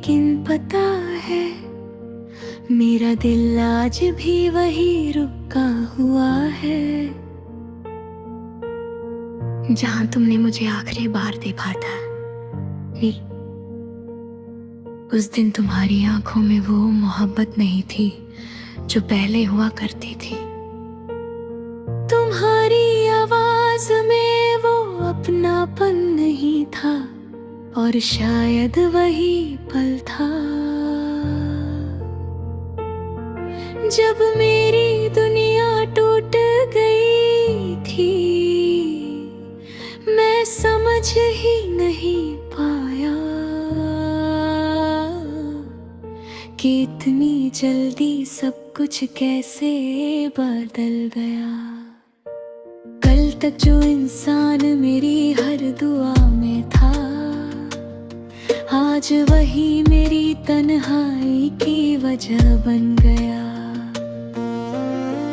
लेकिन पता है मेरा दिल आज भी वही रुका हुआ है जहां तुमने मुझे आखिरी बार देखा था। उस दिन तुम्हारी आंखों में वो मोहब्बत नहीं थी जो पहले हुआ करती थी। तुम्हारी आवाज में वो अपनापन नहीं था और शायद वही पल था जब मेरी दुनिया टूट गई थी। मैं समझ ही नहीं पाया कि इतनी जल्दी सब कुछ कैसे बदल गया। कल तक जो इंसान मेरी हर दुआ में था, आज वही मेरी तन्हाई की वजह बन गया।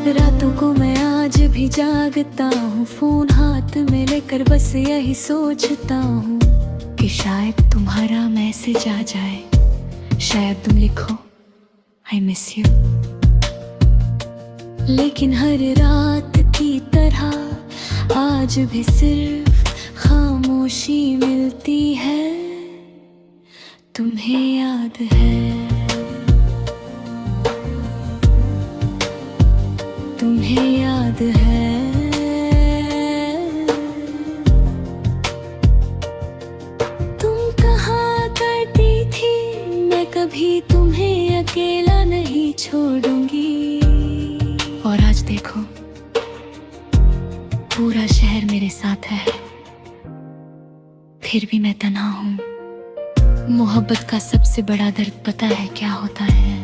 रातों को मैं आज भी जागता हूँ, फोन हाथ में लेकर बस यही सोचता हूँ कि शायद तुम्हारा मैसेज आ जाए, शायद तुम लिखो आई मिस यू। लेकिन हर रात की तरह आज भी सिर्फ खामोशी मिलती है। तुम्हें याद है, तुम्हें याद है, तुम कहाँ करती थी, मैं कभी तुम्हें अकेला नहीं छोड़ूंगी। और आज देखो पूरा शहर मेरे साथ है, फिर भी मैं तन्हा हूँ। मोहब्बत का सबसे बड़ा दर्द पता है क्या होता है?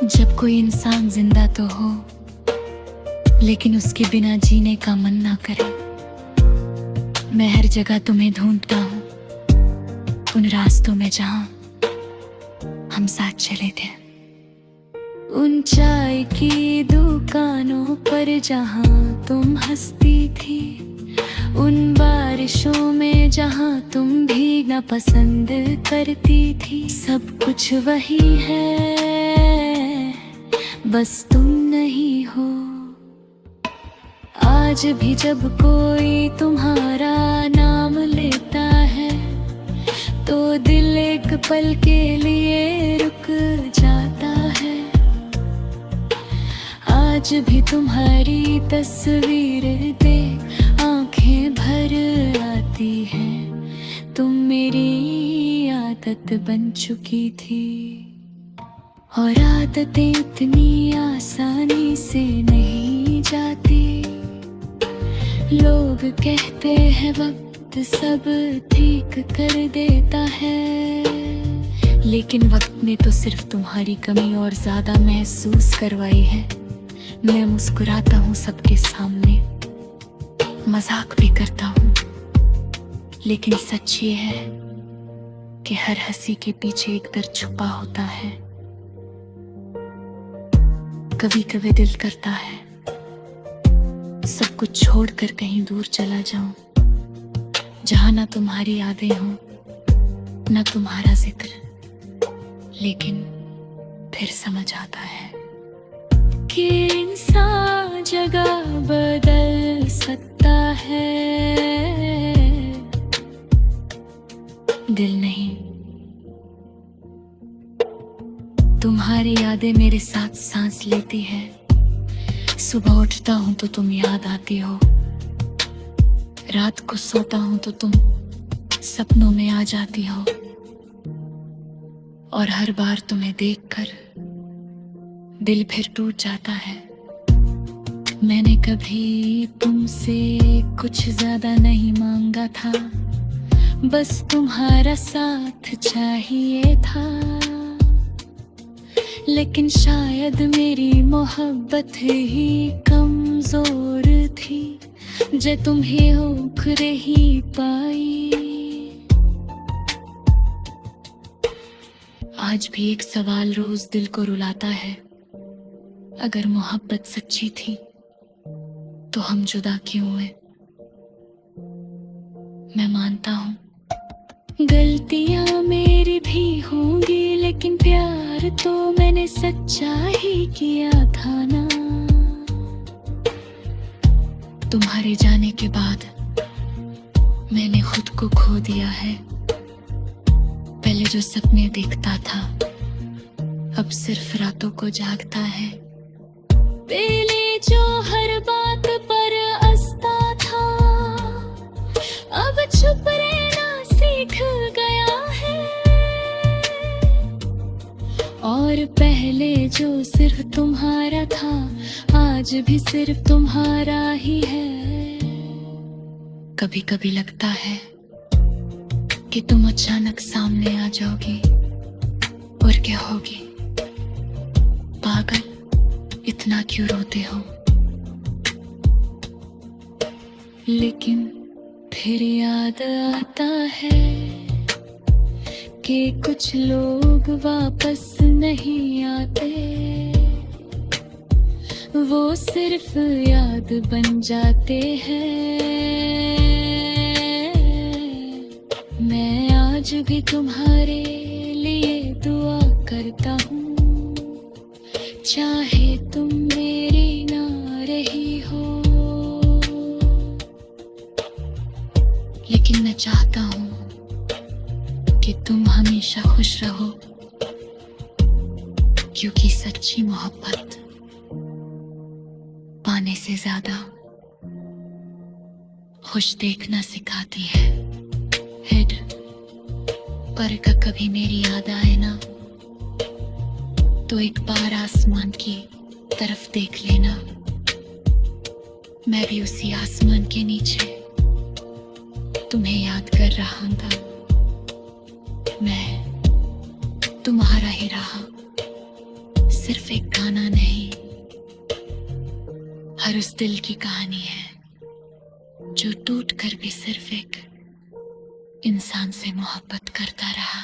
जब कोई इंसान जिंदा तो हो लेकिन उसके बिना जीने का मन ना करे। मैं हर जगह तुम्हें ढूंढता हूँ, उन रास्तों में जहां हम साथ चले थे, उन चाय की दुकानों पर जहां तुम हंसती थी, उन बारिशों में जहां तुम भीगना पसंद करती थी। सब कुछ वही है, बस तुम नहीं हो। आज भी जब कोई तुम्हारा नाम लेता है तो दिल एक पल के लिए रुक जाता है। आज भी तुम्हारी तस्वीर देख आंखें भर आती हैं। तुम मेरी आदत बन चुकी थी और आदतें इतनी आसानी से नहीं जाती। लोग कहते हैं वक्त सब ठीक कर देता है, लेकिन वक्त ने तो सिर्फ तुम्हारी कमी और ज्यादा महसूस करवाई है। मैं मुस्कुराता हूँ सबके सामने, मजाक भी करता हूँ, लेकिन सच ये है कि हर हंसी के पीछे एक दर्द छुपा होता है। कभी कभी दिल करता है सब कुछ छोड़कर कहीं दूर चला जाऊं, जहां ना तुम्हारी यादें हो ना तुम्हारा जिक्र। लेकिन फिर समझ आता है कि इंसान जगह बदल सकता है, दिल नहीं। तुम्हारी यादें मेरे साथ सांस लेती है। सुबह उठता हूं तो तुम याद आती हो, रात को सोता हूं तो तुम सपनों में आ जाती हो, और हर बार तुम्हें देखकर दिल फिर टूट जाता है। मैंने कभी तुमसे कुछ ज्यादा नहीं मांगा था, बस तुम्हारा साथ चाहिए था। लेकिन शायद मेरी मोहब्बत ही कमजोर थी, जो तुम्हें होख रही पाई। आज भी एक सवाल रोज दिल को रुलाता है, अगर मोहब्बत सच्ची थी तो हम जुदा क्यों हुए? मैं मानता हूँ गलतियां मेरी भी होंगी, लेकिन प्यार तो मैंने सच्चा ही किया था ना। तुम्हारे जाने के बाद मैंने खुद को खो दिया है। पहले जो सपने देखता था, अब सिर्फ रातों को जागता है। पहले जो हर बात पर हंसता था, अब चुप रहना सीख गया है। और पहले जो सिर्फ तुम्हारा था, आज भी सिर्फ तुम्हारा ही है। कभी कभी लगता है कि तुम अचानक सामने आ जाओगी और कहोगी, पागल इतना क्यों रोते हो। लेकिन फिर याद आता है कि कुछ लोग वापस नहीं आते, वो सिर्फ याद बन जाते हैं। मैं आज भी तुम्हारे लिए दुआ करता हूँ, चाहे तुम मेरी ना रही हो। लेकिन मैं चाहता हूँ कि तुम हमेशा खुश रहो, क्योंकि सच्ची मोहब्बत पाने से ज्यादा खुश देखना सिखाती है। हेड पर कभी मेरी याद आए ना, तो एक बार आसमान की तरफ देख लेना। मैं भी उसी आसमान के नीचे तुम्हें याद कर रहा था। मैं तुम्हारा ही रहा, सिर्फ एक गाना नहीं, हर उस दिल की कहानी है जो टूट कर भी सिर्फ एक इंसान से मोहब्बत करता रहा।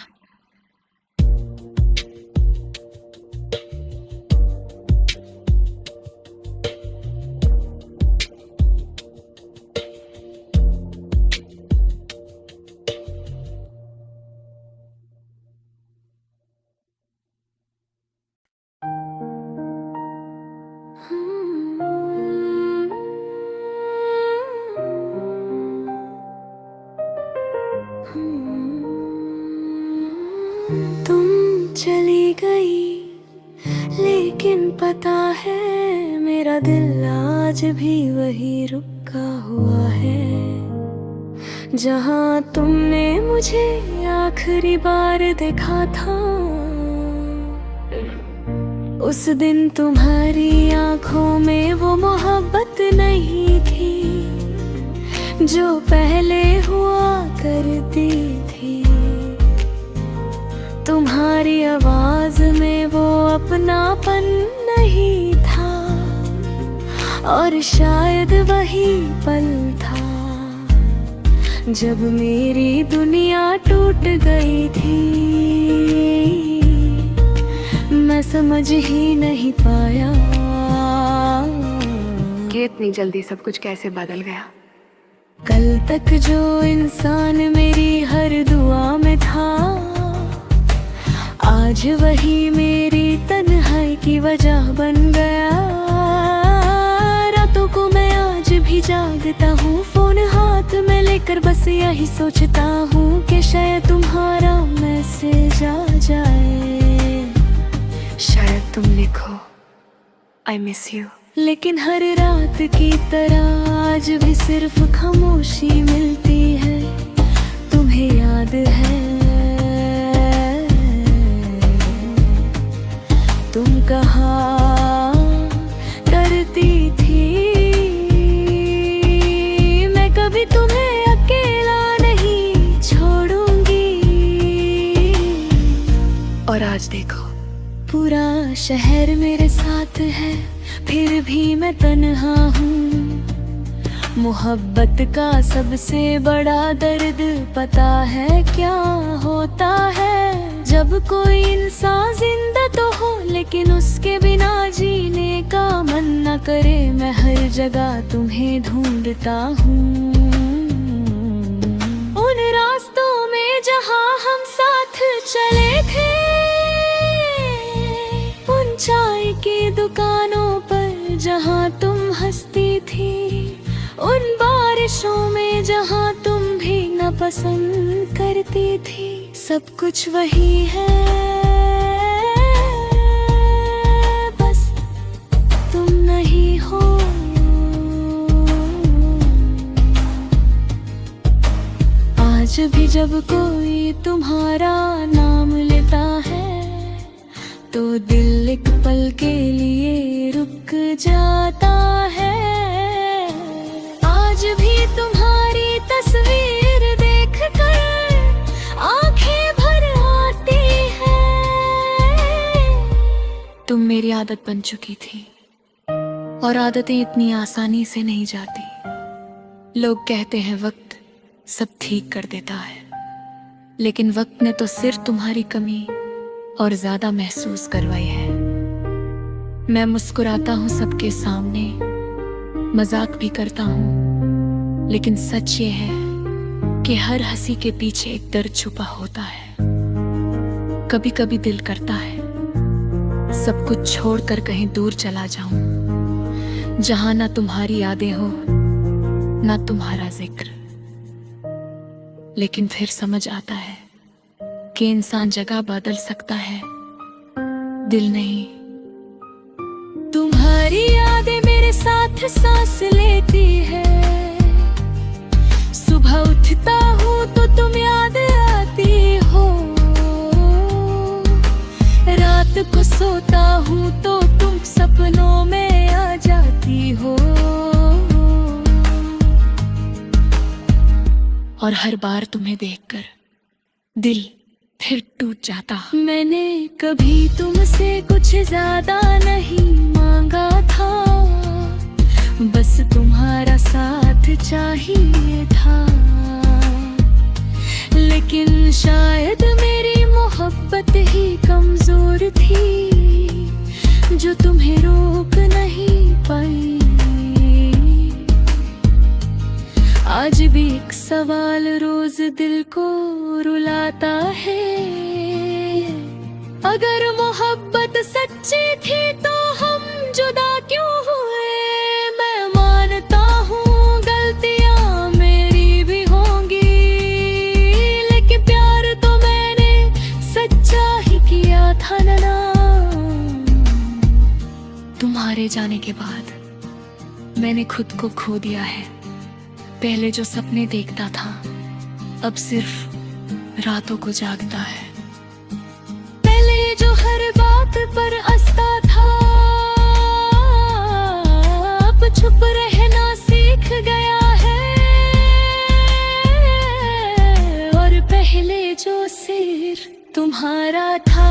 तुम चली गई, लेकिन पता है मेरा दिल आज भी वही रुका हुआ है, जहाँ तुमने मुझे आखिरी बार देखा था। उस दिन तुम्हारी आंखों में वो मोहब्बत नहीं थी जो पहले हुआ करती थी। तुम्हारी आवाज में वो अपनापन नहीं था, और शायद वही पल था जब मेरी दुनिया टूट गई थी। मैं समझ ही नहीं पाया कि इतनी जल्दी सब कुछ कैसे बदल गया। कल तक जो इंसान मेरी हर दुआ में था, आज वही मेरी तन्हाई की वजह बन गया। रातों को मैं आज भी जागता हूँ, फोन हाथ में लेकर बस यही सोचता हूँ कि शायद तुम्हारा मैसेज आ जाए, शायद तुम लिखो I miss you। लेकिन हर रात की तरह आज भी सिर्फ खामोशी मिलती है। तुम्हें याद है तुम कहा करती थी, मैं कभी तुम्हें अकेला नहीं छोड़ूंगी। और आज देखो, पूरा शहर मेरे साथ है, फिर भी मैं तन्हा हूँ। मोहब्बत का सबसे बड़ा दर्द पता है क्या होता है, जब कोई इंसान जिंदा तो हो लेकिन उसके बिना जीने का मन न करे। मैं हर जगह तुम्हें ढूंढता हूँ, उन रास्तों में जहाँ दुकानों पर जहाँ तुम हंसती थी, उन बारिशों में जहाँ तुम भीगना पसंद करती थी, सब कुछ वही है, बस तुम नहीं हो। आज भी जब कोई तुम्हारा नाम लेता है तो दिल एक पल के लिए रुक जाता है। आज भी तुम्हारी तस्वीर देखकर आंखें भर आती है। तुम मेरी आदत बन चुकी थी और आदतें इतनी आसानी से नहीं जाती। लोग कहते हैं वक्त सब ठीक कर देता है, लेकिन वक्त ने तो सिर्फ तुम्हारी कमी और ज्यादा महसूस करवाई है। मैं मुस्कुराता हूँ सबके सामने, मजाक भी करता हूँ, लेकिन सच ये है कि हर हंसी के पीछे एक दर्द छुपा होता है। कभी कभी दिल करता है सब कुछ छोड़कर कहीं दूर चला जाऊं, जहां ना तुम्हारी यादें हो ना तुम्हारा जिक्र। लेकिन फिर समझ आता है कि इंसान जगह बदल सकता है, दिल नहीं। तुम्हारी यादें मेरे साथ सांस लेती है। सुबह उठता हूँ तो तुम याद आती हो, रात को सोता हूँ तो तुम सपनों में आ जाती हो। और हर बार तुम्हें देखकर दिल फिर टूट जाता। मैंने कभी तुमसे कुछ ज्यादा नहीं मांगा था, बस तुम्हारा साथ चाहिए था। लेकिन शायद मेरी मोहब्बत ही कमजोर थी, जो तुम्हें रोक नहीं पाई। आज भी एक सवाल रोज दिल को रुलाता है, अगर मोहब्बत सच्ची थी तो हम जुदा क्यों हुए। मैं मानता हूँ गलतियाँ मेरी भी होंगी, लेकिन प्यार तो मैंने सच्चा ही किया था ना। तुम्हारे जाने के बाद मैंने खुद को खो दिया है। पहले जो सपने देखता था अब सिर्फ रातों को जागता है। पहले जो हर बात पर हंसता था अब चुप रहना सीख गया है। और पहले जो सिर तुम्हारा था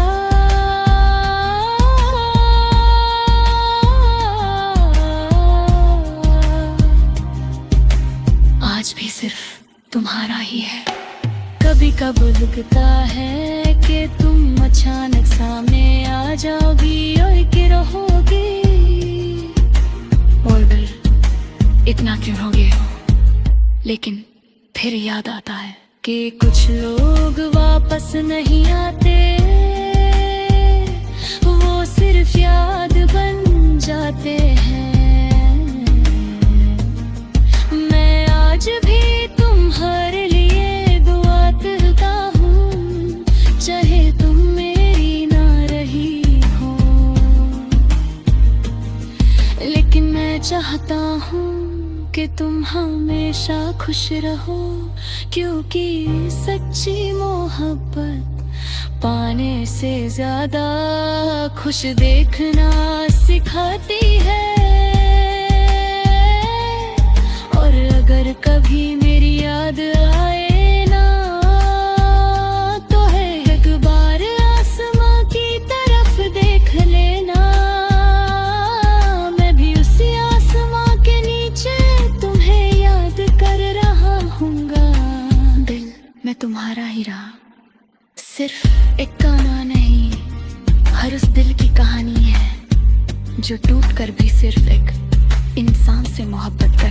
आज भी सिर्फ तुम्हारा ही है। कभी कब लगता है कि तुम अचानक सामने आ जाओगी और कि रहोगी, और दिल इतना क्यों हो गए हो। लेकिन फिर याद आता है कि कुछ लोग वापस नहीं आते, वो सिर्फ याद बन जाते हैं। आज भी तुम्हारे लिए दुआ करता हूँ, चाहे तुम मेरी ना रही हो। लेकिन मैं चाहता हूँ कि तुम हमेशा खुश रहो, क्योंकि सच्ची मोहब्बत पाने से ज्यादा खुश देखना सिखाती है। अगर कभी मेरी याद आए ना तो है एक बार आसमां की तरफ देख लेना। मैं भी उसी आसमां के नीचे तुम्हें याद कर रहा हूँगा। दिल मैं तुम्हारा ही रहा, सिर्फ एक गाना नहीं, हर उस दिल की कहानी है जो टूट कर भी सिर्फ एक इंसान से मोहब्बत कर